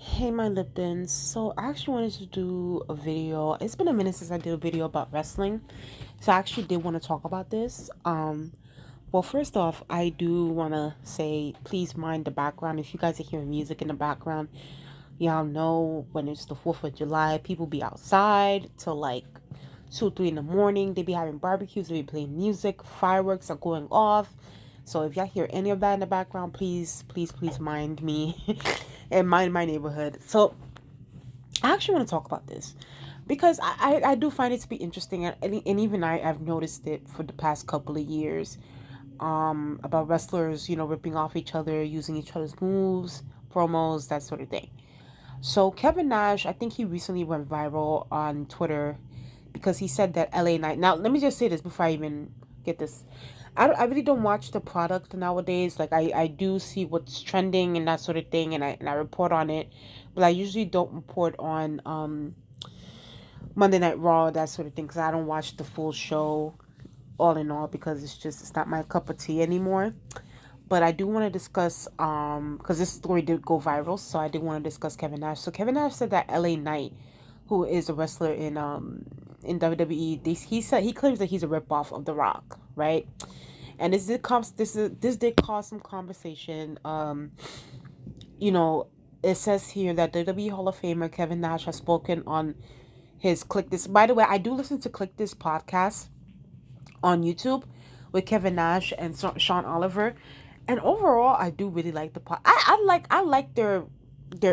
Hey, my Liptons. So, I actually wanted to do a video. It's been a minute since I did a video about wrestling. So, I actually did want to talk about this. Well, first off, I do want to say please mind the background. If you guys are hearing music in the background, y'all know when it's the 4th of July, people be outside till like 2, 3 in the morning. They be having barbecues, they be playing music, fireworks are going off. So if y'all hear any of that in the background, please mind me and mind my neighborhood. So I actually want to talk about this because I do find it to be interesting, and even I've noticed it for the past couple of years, about wrestlers, ripping off each other, using each other's moves, promos, that sort of thing. So Kevin Nash, I think he recently went viral on Twitter because he said that LA Knight. Now, let me just say this before I even get this. I really don't watch the product nowadays. Like I do see what's trending and that sort of thing, and I report on it, but I usually don't report on Monday Night Raw, that sort of thing, because I don't watch the full show all in all, because it's not my cup of tea anymore. But I do want to discuss, because this story did go viral, so I did want to discuss Kevin Nash. So Kevin Nash said that LA Knight, who is a wrestler in WWE, he claims that he's a ripoff of The Rock, right? And this did cause some conversation. You know, it says here that WWE Hall of Famer Kevin Nash has spoken on his Click This. By the way, I do listen to Click This podcast on YouTube with Kevin Nash and Sean Oliver, and overall, I do really like the pod. I like their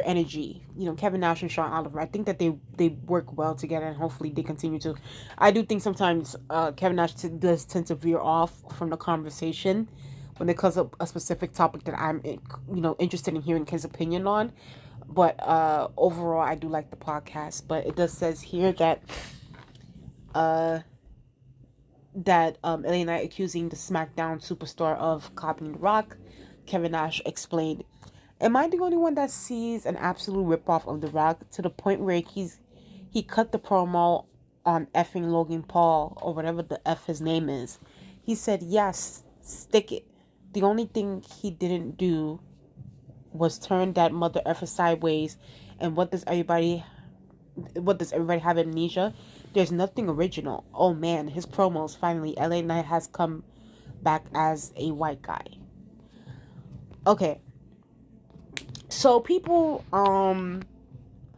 energy. Kevin Nash and Sean Oliver. I think that they work well together, and hopefully they continue to. I do think sometimes Kevin Nash does tend to veer off from the conversation when it comes up a specific topic that I'm interested in hearing his opinion on. But overall, I do like the podcast. But it does says here that uh LA Knight accusing the SmackDown superstar of copying The Rock. Kevin Nash explained, "Am I the only one that sees an absolute ripoff of The Rock to the point where he cut the promo on effing Logan Paul or whatever the F his name is? He said, yes, stick it. The only thing he didn't do was turn that mother effer sideways. And what does everybody have amnesia? There's nothing original. Oh man, his promos finally. LA Knight has come back as a white guy." Okay, so people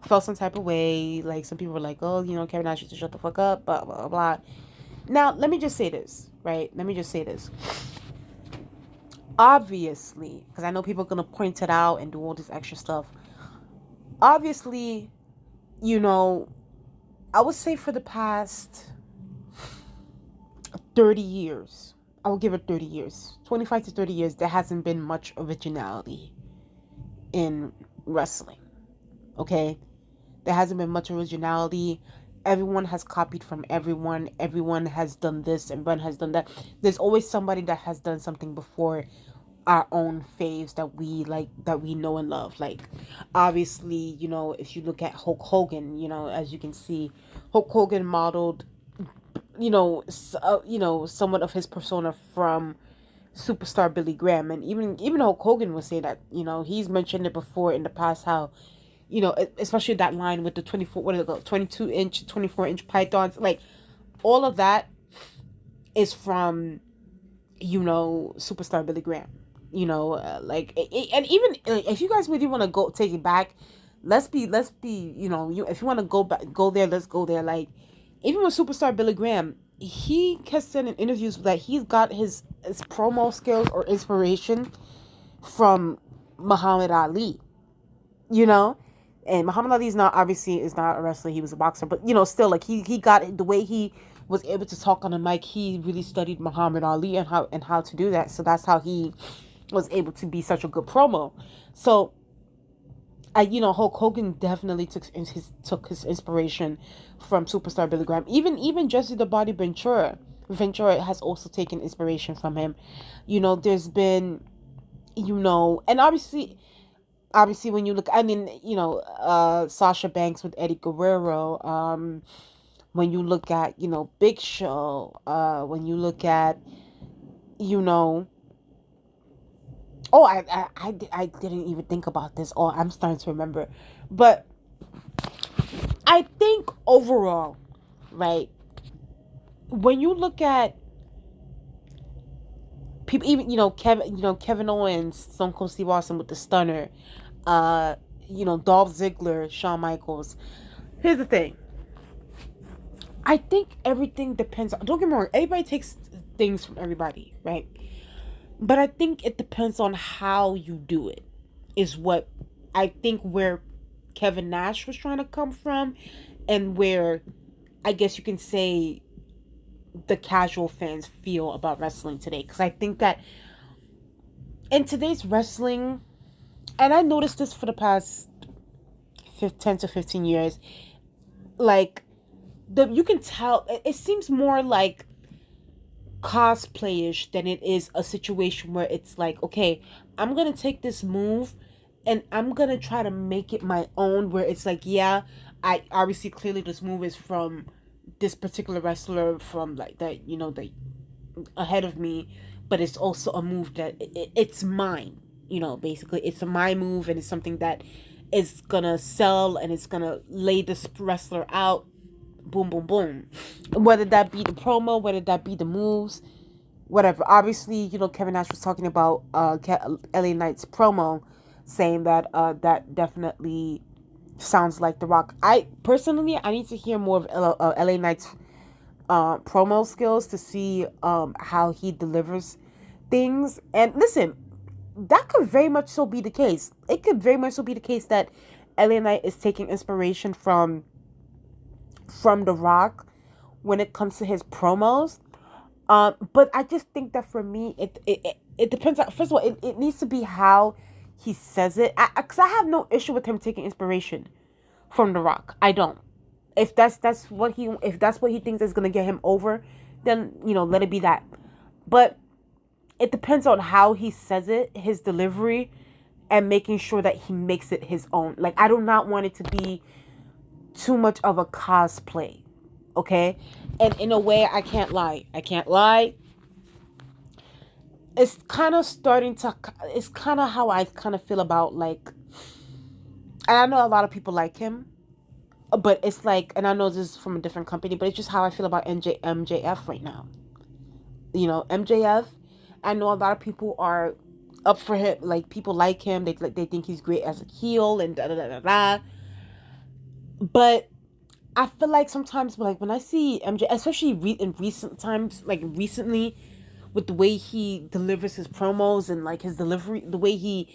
felt some type of way. Like some people were like, "Oh, Kevin Nash should shut the fuck up." Blah blah blah. Now let me just say this, right? Let me just say this. Obviously, because I know people are gonna point it out and do all this extra stuff. Obviously, you know, I would say for the past 30 years, I will give it 30 years, 25 to 30 years, there hasn't been much originality in wrestling. Okay? There hasn't been much originality. Everyone has copied from everyone. Everyone has done this. Everyone has done that. There's always somebody that has done something before our own faves that we like, that we know and love. Like, obviously, if you look at Hulk Hogan, as you can see, Hulk Hogan modeled, somewhat of his persona from superstar Billy Graham. And even Hulk Hogan would say that, he's mentioned it before in the past, how, especially that line with the 24, what is it, 22-inch, 24-inch pythons, like all of that is from, superstar Billy Graham. And even if you guys really want to go take it back, let's be, if you want to go there, let's go there. Like, even with superstar Billy Graham, he has said in interviews that he's got his promo skills or inspiration from Muhammad Ali. you know and Muhammad Ali is not a wrestler, he was a boxer, but still, like, he got the way he was able to talk on the mic. He really studied Muhammad Ali and how to do that, so that's how he was able to be such a good promo. So Hulk Hogan definitely took his inspiration from superstar Billy Graham. Even Jesse the Body Ventura has also taken inspiration from him. There's been, and obviously when you look, I mean, Sasha Banks with Eddie Guerrero, when you look at, Big Show, when you look at, you know Oh, I didn't even think about this. Oh, I'm starting to remember. But I think overall, right, when you look at people, even Kevin Owens, Stone Cold Steve Austin with the stunner, uh, Dolph Ziggler, Shawn Michaels. Here's the thing. I think everything depends. Don't get me wrong. Everybody takes things from everybody, right? But I think it depends on how you do it. Is what I think where Kevin Nash was trying to come from, and where I guess you can say the casual fans feel about wrestling today. Because I think that in today's wrestling, and I noticed this for the past 10 to 15 years, like you can tell it seems more like cosplayish than it is a situation where it's like, okay, I'm gonna take this move and I'm gonna try to make it my own, where it's like, yeah, I obviously clearly this move is from this particular wrestler from like that, the ahead of me, but it's also a move that it's mine. Basically it's a my move, and it's something that is gonna sell, and it's gonna lay this wrestler out. Boom, boom, boom. Whether that be the promo, whether that be the moves, whatever. Obviously, Kevin Nash was talking about LA Knight's promo, saying that that definitely sounds like The Rock. I need to hear more of LA Knight's promo skills to see how he delivers things. And listen, that could very much so be the case. It could very much so be the case that LA Knight is taking inspiration from The Rock when it comes to his promos. But I just think that for me, it depends on, first of all, it needs to be how he says it. Because I have no issue with him taking inspiration from The Rock. I don't. If that's what he thinks is gonna get him over, then let it be that. But it depends on how he says it, his delivery, and making sure that he makes it his own. Like, I do not want it to be too much of a cosplay, okay? And in a way, I can't lie. It's kind of starting to. It's kind of how I kind of feel about, like. And I know a lot of people like him, but it's like, and I know this is from a different company, but it's just how I feel about MJF right now. MJF. I know a lot of people are up for him. Like, people like him. They think he's great as a heel and da da da da da. But I feel like sometimes, like, when I see MJ, especially in recent times, like recently, with the way he delivers his promos and like his delivery, the way he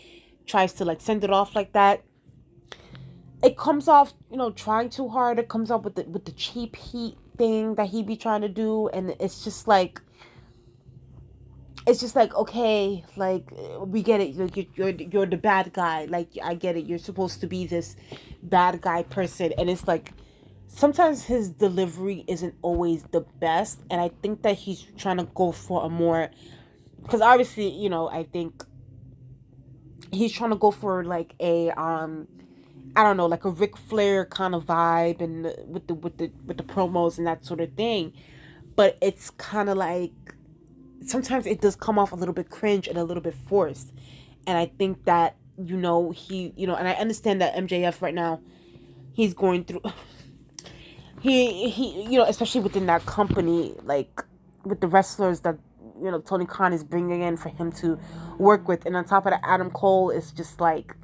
tries to like send it off like that, it comes off, trying too hard. It comes off with the cheap heat thing that he be trying to do, and it's just like, okay, like, we get it. You're the bad guy. Like, I get it. You're supposed to be this bad guy person, and it's like sometimes his delivery isn't always the best, and I think that he's trying to go for a more, because obviously, I think he's trying to go for like a I don't know, like a Ric Flair kind of vibe, and with the promos and that sort of thing. But it's kind of like sometimes it does come off a little bit cringe and a little bit forced. And I think that, and I understand that MJF right now, he's going through, he especially within that company, like with the wrestlers that, Tony Khan is bringing in for him to work with. And on top of that, Adam Cole is just like,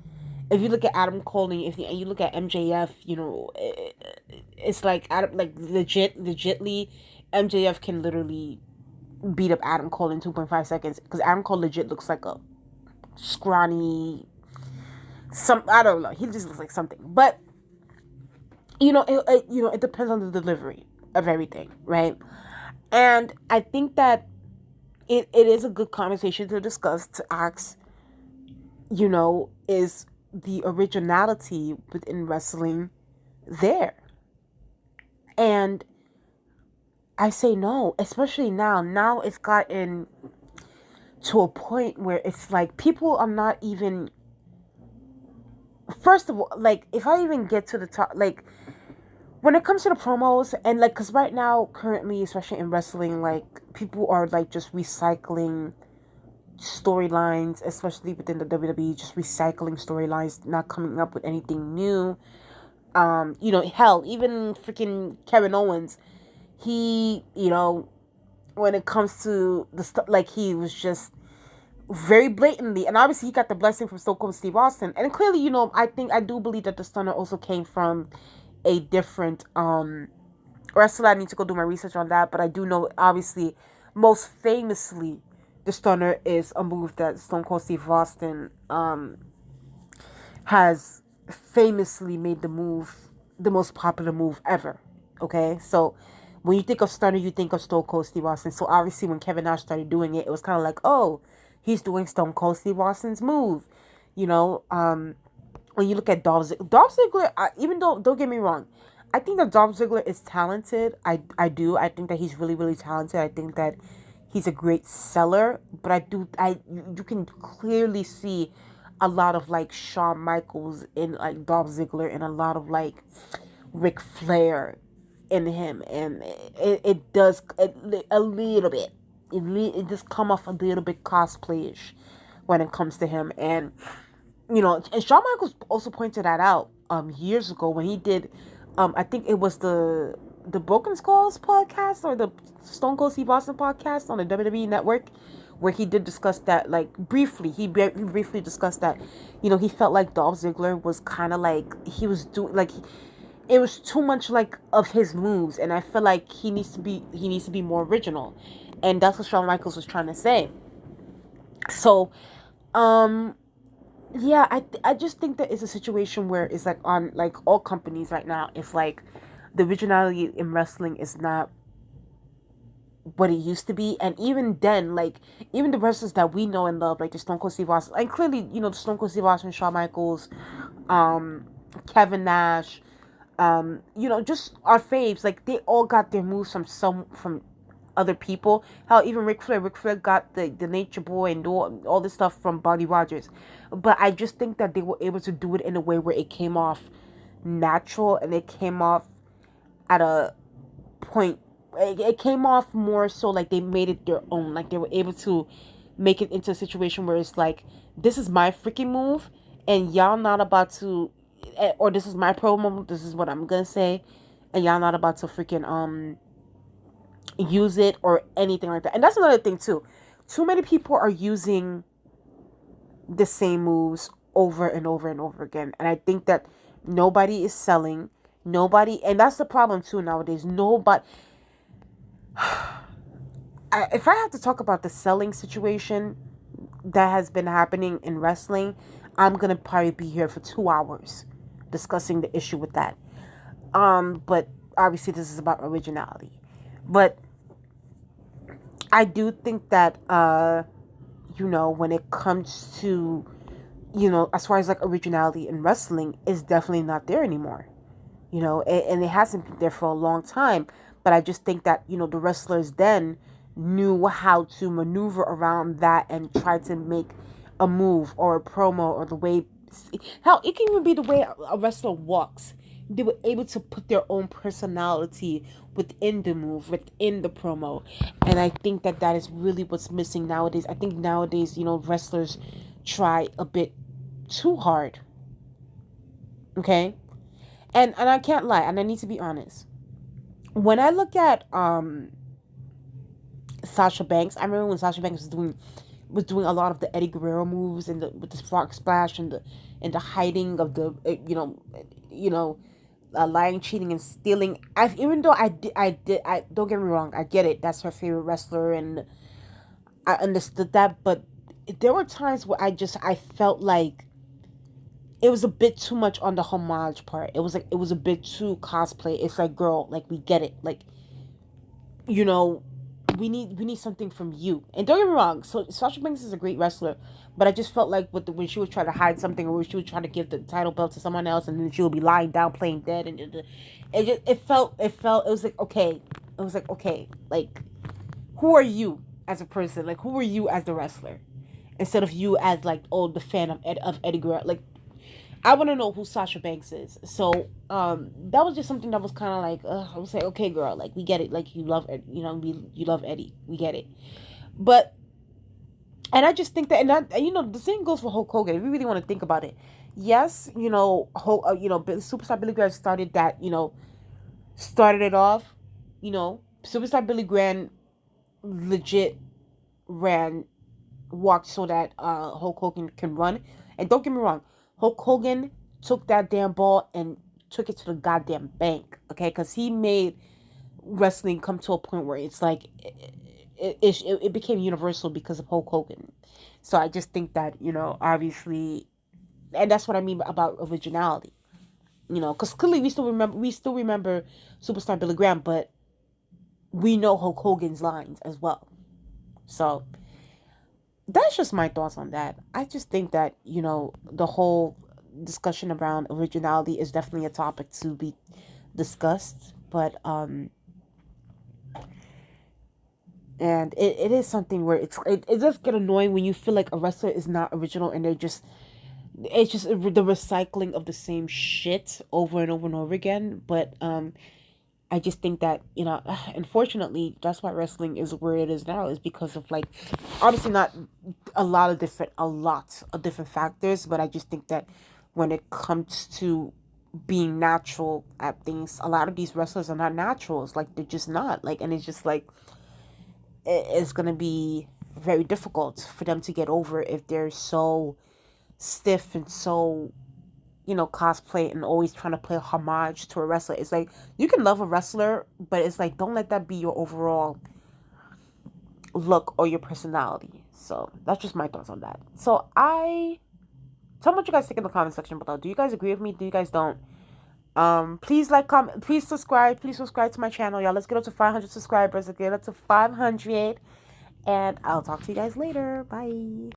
if you look at Adam Cole and if you look at MJF, it's like Adam, like legitly, MJF can literally beat up Adam Cole in 2.5 seconds, because Adam Cole legit looks like a scrawny, I don't know, he just looks like something. But it depends on the delivery of everything, right? And I think that it is a good conversation to discuss, to ask, is the originality within wrestling there? And I say no, especially now. Now it's gotten to a point where it's like people are not even. First of all, like, if I even get to the top, like, when it comes to the promos, and like, because right now, currently, especially in wrestling, like, people are like just recycling storylines, especially within the WWE, just recycling storylines, not coming up with anything new. Hell, even freaking Kevin Owens, he, when it comes to the stuff, like, he was just very blatantly, and obviously he got the blessing from Stone Cold Steve Austin, and clearly, I do believe that the Stunner also came from a different wrestler. I need to go do my research on that, but I do know, obviously, most famously, the Stunner is a move that Stone Cold Steve Austin has famously made the most popular move ever. Okay, so when you think of Stunner, you think of Stone Cold Steve Austin. So obviously, when Kevin Nash started doing it, it was kind of like, oh, he's doing Stone Cold Steve Austin's move. When you look at Dolph Ziggler, even though, don't get me wrong, I think that Dolph Ziggler is talented. I do. I think that he's really, really talented. I think that he's a great seller. But you can clearly see a lot of like Shawn Michaels in like Dolph Ziggler, and a lot of like Ric Flair in him, and it does a little bit. It just come off a little bit cosplayish when it comes to him, and and Shawn Michaels also pointed that out years ago when he did, I think it was the Broken Skulls podcast or the Stone Cold Steve Austin podcast on the WWE Network, where he did discuss that, like, briefly. He briefly discussed that, he felt like Dolph Ziggler was kind of like, he was doing, like, it was too much, like, of his moves, and I feel like he needs to be more original, and that's what Shawn Michaels was trying to say. So, yeah, I just think that it's a situation where it's like, on like all companies right now, it's like the originality in wrestling is not what it used to be. And even then, like, even the wrestlers that we know and love, like the Stone Cold Steve Austin, and clearly, the Stone Cold Steve Austin, Shawn Michaels, Kevin Nash, just our faves, like, they all got their moves from other people. How even Ric Flair got the Nature Boy and all this stuff from Buddy Rogers. But I just think that they were able to do it in a way where it came off natural, and it came off at a point. It came off more so like they made it their own. Like, they were able to make it into a situation where it's like, this is my freaking move, and y'all not about to, or this is my promo. This is what I'm gonna say, and y'all not about to freaking use it or anything like that. And that's another thing too. Too many people are using the same moves over and over and over again, and I think that nobody is selling. Nobody, and that's the problem too nowadays. Nobody. If I have to talk about the selling situation that has been happening in wrestling, I'm gonna probably be here for 2 hours discussing the issue with that. But obviously this is about originality. But I do think that when it comes to, as far as like originality in wrestling, is definitely not there anymore. And it hasn't been there for a long time. But I just think that, the wrestlers then knew how to maneuver around that and try to make a move or a promo, or the way, hell, it can even be the way a wrestler walks. They were able to put their own personality within the move, within the promo. And I think that that is really what's missing nowadays. I think nowadays, wrestlers try a bit too hard. Okay? And I can't lie, and I need to be honest. When I look at Sasha Banks, I remember when Sasha Banks was doing a lot of the Eddie Guerrero moves, and with the frog splash, and the hiding of the lying, cheating, and stealing. Even though I don't get me wrong, I get it. That's her favorite wrestler, and I understood that. But there were times where I felt like it was a bit too much on the homage part. It was a bit too cosplay. It's like, girl, like, we get it. Like, we need something from you. And don't get me wrong, so Sasha Banks is a great wrestler, but I just felt like when she would try to hide something, or when she would try to give the title belt to someone else, and then she would be lying down playing dead, and it was like, okay. It was like, okay, like, who are you as a person? Like, who are you as the wrestler? Instead of you as, like, oh, the fan of Eddie Guerrero. Like, I want to know who Sasha Banks is. So, that was just something that was kind of like, I was like, okay, girl, like, we get it. Like, you love, you love Eddie. We get it. But And I just think that, and that, you know, the same goes for Hulk Hogan. If you really want to think about it, yes, you know, Superstar Billy Graham started that, you know, started it off, you know, Superstar Billy Graham legit ran, walked so that Hulk Hogan can run. And don't get me wrong, Hulk Hogan took that damn ball and took it to the goddamn bank, okay? Because he made wrestling come to a point where it's like it became universal because of Hulk Hogan. So I just think that, you know, obviously, and that's what I mean about originality. You know, because clearly we still remember Superstar Billy Graham, but we know Hulk Hogan's lines as well. So that's just my thoughts on that. I just think that, you know, the whole discussion around originality is definitely a topic to be discussed, but and it is something where it does get annoying when you feel like a wrestler is not original and they're just it's just the recycling of the same shit over and over and over again. But I just think that, you know, unfortunately, that's why wrestling is where it is now, is because of, like, obviously not a lot of different factors, but I just think that when it comes to being natural at things, a lot of these wrestlers are not naturals. Like, they're just not. Like, and it's just like it's gonna be very difficult for them to get over if they're so stiff and so, you know, cosplay and always trying to play homage to a wrestler. It's like, you can love a wrestler, but it's like, don't let that be your overall look or your personality. So that's just my thoughts on that. So tell me what you guys think in the comment section below. Do you guys agree with me? Do you guys don't? Please like, comment, please subscribe to my channel, y'all. Let's get up to 500 subscribers. Let's get up to 500, and I'll talk to you guys later. Bye.